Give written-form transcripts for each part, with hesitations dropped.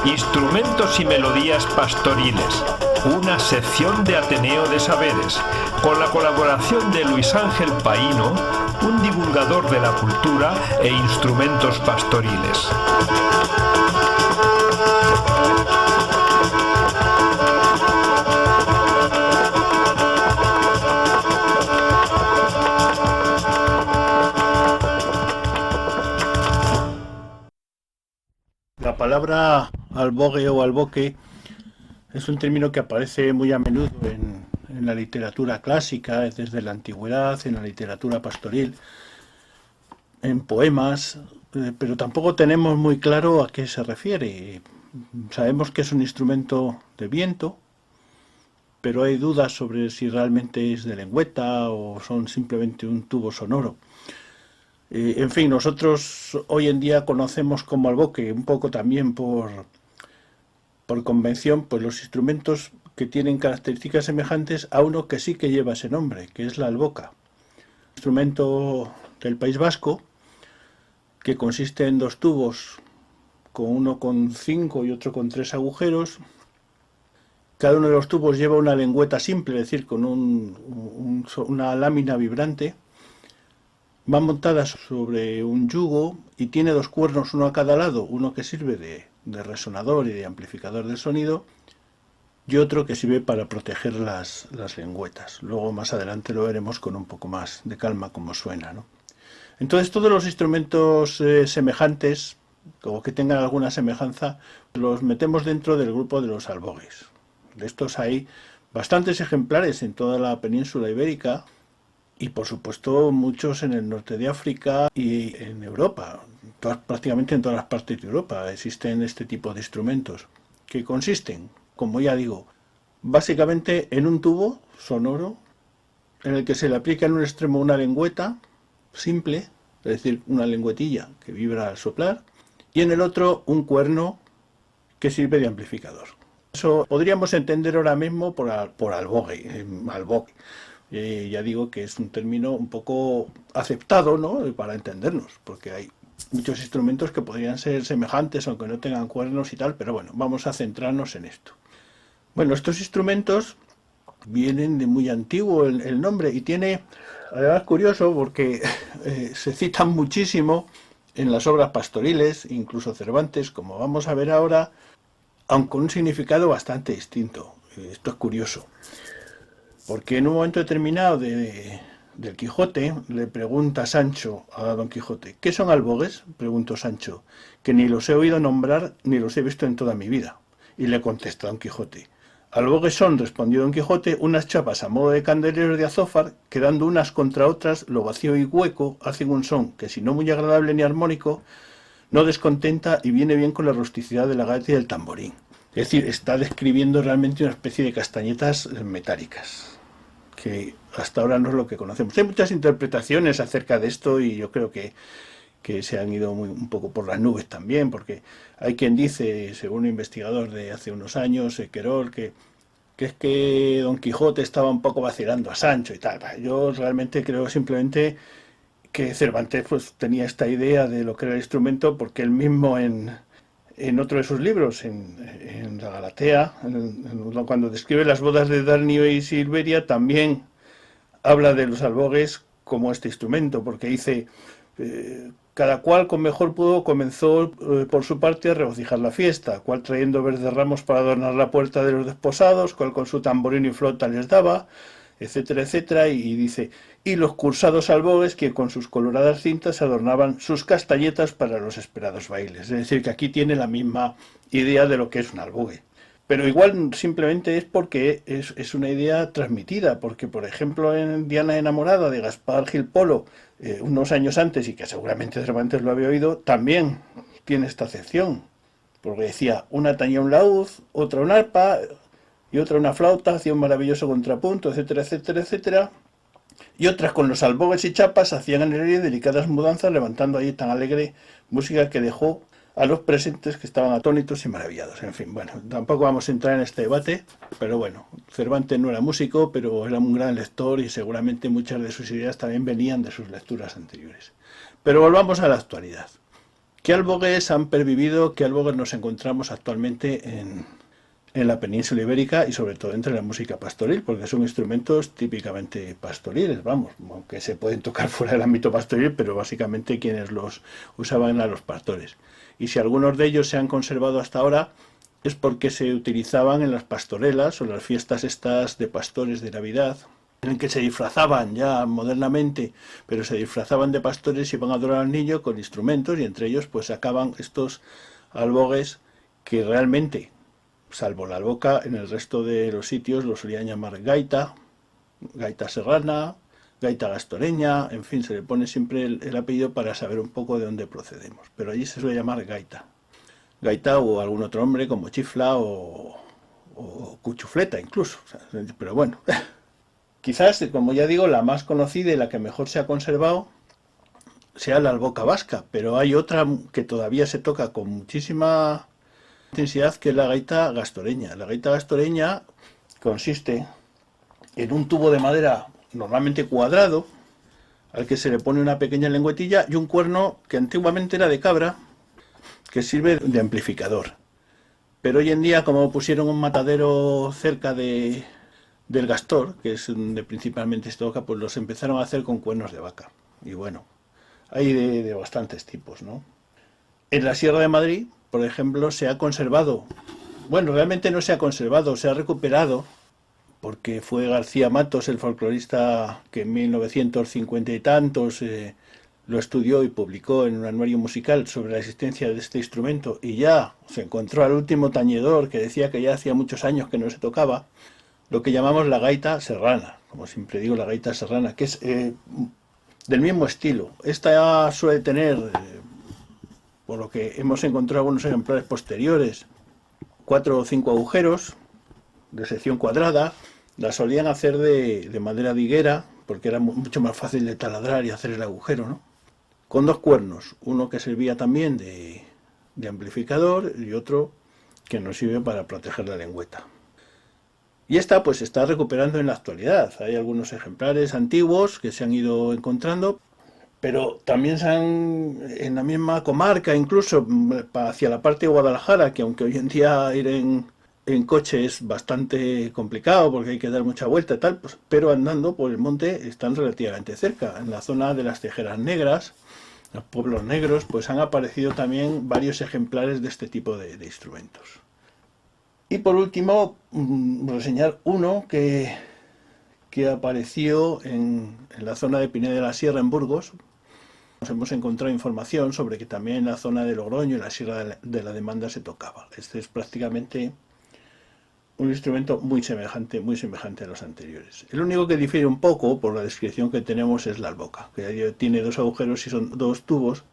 Instrumentos y melodías pastoriles, una sección de Ateneo de Saberes, con la colaboración de Luis Ángel Paíno, un divulgador de la cultura e instrumentos pastoriles. La palabra albogue o alboque es un término que aparece muy a menudo en la literatura clásica, desde la antigüedad, en la literatura pastoril, en poemas, pero tampoco tenemos muy claro a qué se refiere. Sabemos que es un instrumento de viento, pero hay dudas sobre si realmente es de lengüeta o son simplemente un tubo sonoro. En fin, nosotros hoy en día conocemos como alboque, un poco también por convención, pues los instrumentos que tienen características semejantes a uno que sí que lleva ese nombre, que es la alboca. Un instrumento del País Vasco que consiste en dos tubos, con uno con 5 y otro con 3 agujeros. Cada uno de los tubos lleva una lengüeta simple, es decir, con una lámina vibrante. Va montada sobre un yugo y tiene dos cuernos, uno a cada lado, uno que sirve de resonador y de amplificador del sonido y otro que sirve para proteger las lengüetas. Luego más adelante lo veremos con un poco más de calma cómo suena, ¿no? Entonces todos los instrumentos semejantes o que tengan alguna semejanza los metemos dentro del grupo de los albogues. De estos hay bastantes ejemplares en toda la península ibérica, y por supuesto muchos en el norte de África y en Europa. Prácticamente en todas las partes de Europa existen este tipo de instrumentos, que consisten, como ya digo, básicamente en un tubo sonoro en el que se le aplica en un extremo una lengüeta simple, es decir, una lengüetilla que vibra al soplar, y en el otro un cuerno que sirve de amplificador. Eso podríamos entender ahora mismo por albogue, albogue. Ya digo que es un término un poco aceptado, ¿no?, para entendernos, porque hay muchos instrumentos que podrían ser semejantes aunque no tengan cuernos y tal, pero bueno, vamos a centrarnos en esto. Bueno, estos instrumentos vienen de muy antiguo el nombre y tiene, además curioso, porque se citan muchísimo en las obras pastoriles, incluso Cervantes, como vamos a ver ahora, aunque con un significado bastante distinto. Esto es curioso. Porque en un momento determinado del Quijote le pregunta Sancho a Don Quijote: ¿qué son albogues? Preguntó Sancho, que ni los he oído nombrar ni los he visto en toda mi vida. Y le contesta Don Quijote: albogues son, respondió Don Quijote, unas chapas a modo de candeleros de azófar, que dando unas contra otras, lo vacío y hueco, hacen un son que, si no muy agradable ni armónico, no descontenta y viene bien con la rusticidad de la gaita y del tamborín. Es decir, está describiendo realmente una especie de castañetas metálicas, que hasta ahora no es lo que conocemos. Hay muchas interpretaciones acerca de esto y yo creo que se han ido un poco por las nubes también, porque hay quien dice, según un investigador de hace unos años, Querol, que es que Don Quijote estaba un poco vacilando a Sancho y tal. Yo realmente creo simplemente que Cervantes pues tenía esta idea de lo que era el instrumento, porque él mismo en otro de sus libros, en la Galatea, cuando describe las bodas de Darnio y Silveria, también habla de los albogues como este instrumento, porque dice: cada cual con mejor pudo comenzó por su parte a regocijar la fiesta, cual trayendo verdes ramos para adornar la puerta de los desposados, cual con su tamborín y flauta les daba, etcétera, etcétera, y dice: y los cursados albogues que con sus coloradas cintas adornaban sus castañetas para los esperados bailes. Es decir, que aquí tiene la misma idea de lo que es un albogue. Pero igual simplemente es porque es una idea transmitida, porque por ejemplo en Diana enamorada de Gaspar Gil Polo, unos años antes, y que seguramente Cervantes lo había oído, también tiene esta acepción, porque decía: una tañía un laúd, otra un arpa y otra una flauta, hacía un maravilloso contrapunto, etcétera, etcétera, etcétera. Y otras con los albogues y chapas hacían en el aire delicadas mudanzas, levantando ahí tan alegre música que dejó a los presentes, que estaban atónitos y maravillados. En fin, bueno, tampoco vamos a entrar en este debate, pero bueno, Cervantes no era músico, pero era un gran lector y seguramente muchas de sus ideas también venían de sus lecturas anteriores. Pero volvamos a la actualidad. ¿Qué albogues han pervivido? ¿Qué albogues nos encontramos actualmente en la península ibérica y sobre todo entre la música pastoril? Porque son instrumentos típicamente pastoriles, vamos, aunque se pueden tocar fuera del ámbito pastoril, pero básicamente quienes los usaban eran los pastores. Y si algunos de ellos se han conservado hasta ahora, es porque se utilizaban en las pastorelas o las fiestas estas de pastores de Navidad, en que se disfrazaban ya modernamente, pero se disfrazaban de pastores y iban a adorar al niño con instrumentos, y entre ellos pues sacaban estos albogues que realmente, salvo la alboca, en el resto de los sitios lo solían llamar gaita, gaita serrana, gaita gastoreña, en fin, se le pone siempre el apellido para saber un poco de dónde procedemos, pero allí se suele llamar gaita. Gaita o algún otro nombre como chifla o cuchufleta incluso, o sea, pero bueno. Quizás, como ya digo, la más conocida y la que mejor se ha conservado sea la alboca vasca, pero hay otra que todavía se toca con muchísima intensidad, que es la gaita gastoreña. La gaita gastoreña consiste en un tubo de madera normalmente cuadrado, al que se le pone una pequeña lengüetilla y un cuerno que antiguamente era de cabra, que sirve de amplificador. Pero hoy en día, como pusieron un matadero cerca del Gastor, que es donde principalmente se toca, pues los empezaron a hacer con cuernos de vaca. Y bueno, hay de bastantes tipos, ¿no? En la Sierra de Madrid, por ejemplo, se ha conservado, bueno, realmente no se ha conservado, se ha recuperado, porque fue García Matos, el folclorista, que en 1950 y tantos lo estudió y publicó en un anuario musical sobre la existencia de este instrumento, y ya se encontró al último tañedor que decía que ya hacía muchos años que no se tocaba, lo que llamamos la gaita serrana, como siempre digo, la gaita serrana, que es del mismo estilo. Esta suele tener, por lo que hemos encontrado algunos ejemplares posteriores, 4 o 5 agujeros de sección cuadrada. La solían hacer de madera de higuera, porque era mucho más fácil de taladrar y hacer el agujero, ¿no? Con 2 cuernos, uno que servía también de amplificador y otro que nos sirve para proteger la lengüeta. Y esta pues se está recuperando en la actualidad. Hay algunos ejemplares antiguos que se han ido encontrando, pero también en la misma comarca, incluso hacia la parte de Guadalajara, que aunque hoy en día ir en coche es bastante complicado porque hay que dar mucha vuelta y tal, pues, pero andando por el monte están relativamente cerca. En la zona de las Tejeras Negras, los pueblos negros, pues han aparecido también varios ejemplares de este tipo de instrumentos. Y por último, reseñar uno que apareció en la zona de Pineda de la Sierra, en Burgos. Nos hemos encontrado información sobre que también en la zona de Logroño, en la Sierra de la Demanda, se tocaba. Este es prácticamente un instrumento muy semejante a los anteriores. El único que difiere un poco, por la descripción que tenemos, es la alboca, que tiene 2 agujeros y son 2 tubos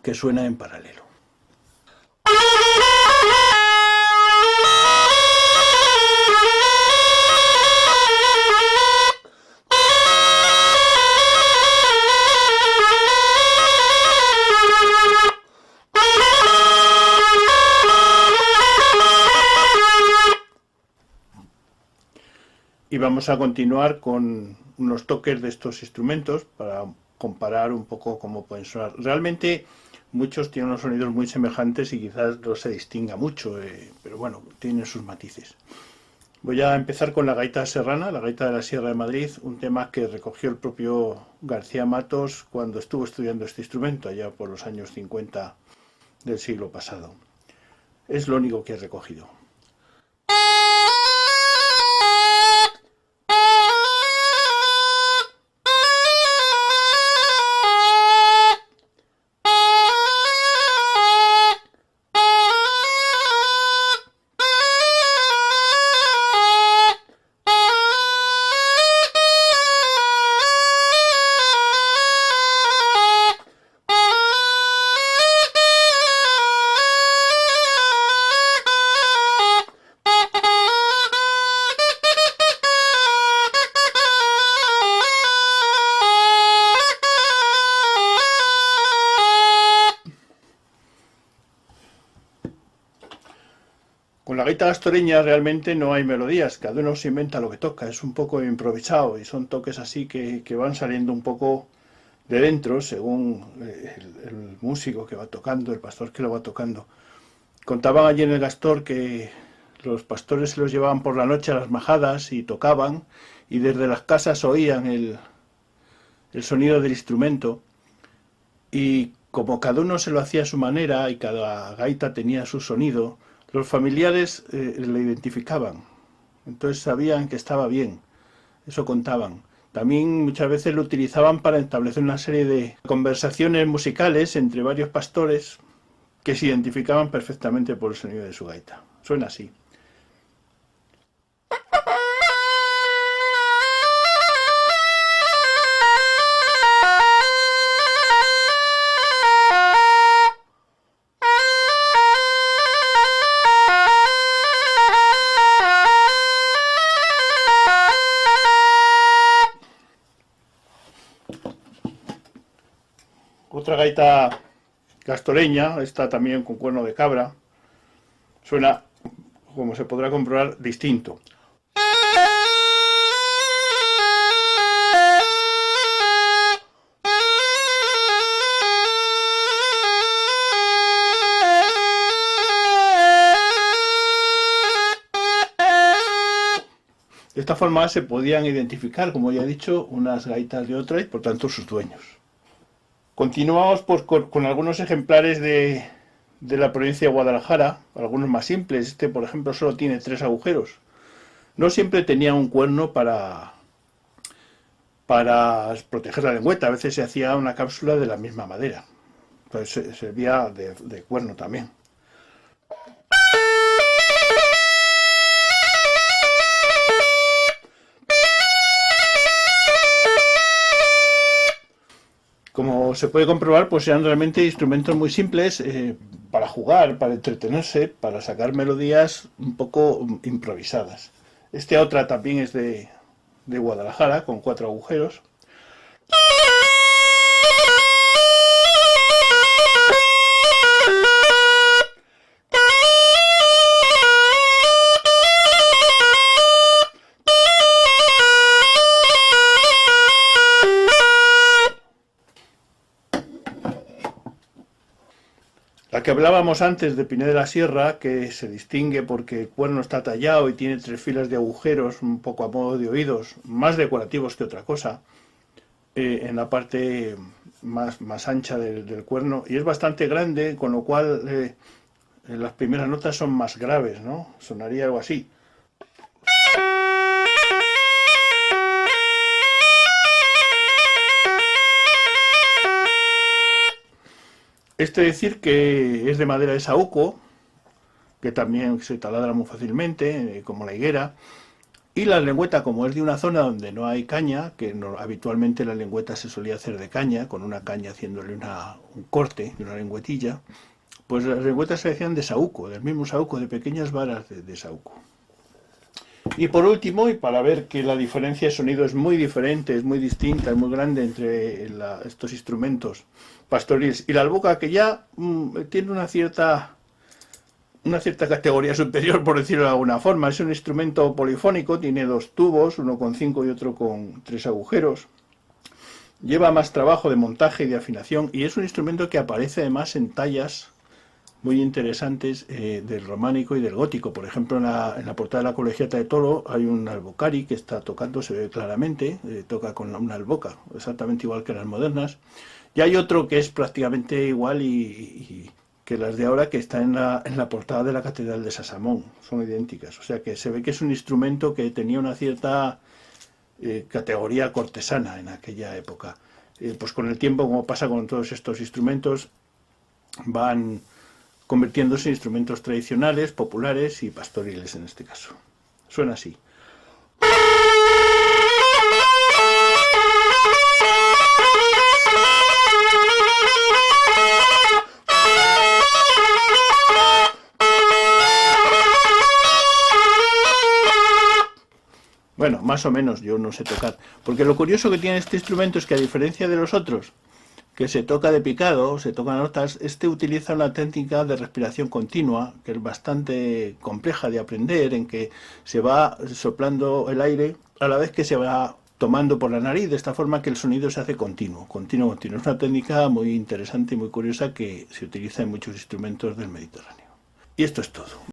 que suenan en paralelo. Y vamos a continuar con unos toques de estos instrumentos para comparar un poco cómo pueden sonar. Realmente muchos tienen unos sonidos muy semejantes y quizás no se distinga mucho, pero bueno, tienen sus matices. Voy a empezar con la gaita serrana, la gaita de la Sierra de Madrid, un tema que recogió el propio García Matos cuando estuvo estudiando este instrumento, allá por los años 50 del siglo pasado. Es lo único que he recogido. Con la gaita gastoreña realmente no hay melodías, cada uno se inventa lo que toca, es un poco improvisado y son toques así que van saliendo un poco de dentro, según el músico que va tocando, el pastor que lo va tocando. Contaban allí en el Gastor que los pastores se los llevaban por la noche a las majadas y tocaban, y desde las casas oían el sonido del instrumento, y como cada uno se lo hacía a su manera y cada gaita tenía su sonido, los familiares le identificaban, entonces sabían que estaba bien, eso contaban. También muchas veces lo utilizaban para establecer una serie de conversaciones musicales entre varios pastores que se identificaban perfectamente por el sonido de su gaita. Suena así. Otra gaita gastoreña, esta también con cuerno de cabra, suena, como se podrá comprobar, distinto. De esta forma se podían identificar, como ya he dicho, unas gaitas de otras y por tanto sus dueños. Continuamos pues, con algunos ejemplares de la provincia de Guadalajara, algunos más simples. Este, por ejemplo, solo tiene 3 agujeros. No siempre tenía un cuerno para proteger la lengüeta. A veces se hacía una cápsula de la misma madera. Entonces servía de cuerno también. Como se puede comprobar, pues eran realmente instrumentos muy simples para jugar, para entretenerse, para sacar melodías un poco improvisadas. Esta otra también es de Guadalajara, con 4 agujeros. La que hablábamos antes de Piné de la Sierra, que se distingue porque el cuerno está tallado y tiene 3 filas de agujeros, un poco a modo de oídos, más decorativos que otra cosa, en la parte más ancha del cuerno, y es bastante grande, con lo cual las primeras notas son más graves, ¿no? Sonaría algo así. Este decir que es de madera de saúco, que también se taladra muy fácilmente, como la higuera, y la lengüeta, como es de una zona donde no hay caña, que habitualmente la lengüeta se solía hacer de caña, con una caña haciéndole un corte, una lengüetilla, pues las lengüetas se hacían de saúco, del mismo saúco, de pequeñas varas de saúco. Y por último, y para ver que la diferencia de sonido es muy diferente, es muy distinta, es muy grande entre estos instrumentos pastoriles y la alboca, que ya tiene una cierta categoría superior, por decirlo de alguna forma. Es un instrumento polifónico, tiene 2 tubos, uno con 5 y otro con 3 agujeros. Lleva más trabajo de montaje y de afinación, y es un instrumento que aparece además en tallas muy interesantes del románico y del gótico. Por ejemplo, en la portada de la Colegiata de Toro hay un albocari que está tocando, se ve claramente, toca con una alboca, exactamente igual que las modernas. Y hay otro que es prácticamente igual y que las de ahora, que está en la portada de la Catedral de Sasamón, son idénticas. O sea que se ve que es un instrumento que tenía una cierta categoría cortesana en aquella época. Pues con el tiempo, como pasa con todos estos instrumentos, van convirtiéndose en instrumentos tradicionales, populares y pastoriles en este caso. Suena así. Bueno, más o menos, yo no sé tocar. Porque lo curioso que tiene este instrumento es que, a diferencia de los otros, que se toca de picado, se tocan notas, este utiliza una técnica de respiración continua, que es bastante compleja de aprender, en que se va soplando el aire a la vez que se va tomando por la nariz, de esta forma que el sonido se hace continuo. Es una técnica muy interesante y muy curiosa que se utiliza en muchos instrumentos del Mediterráneo. Y esto es todo.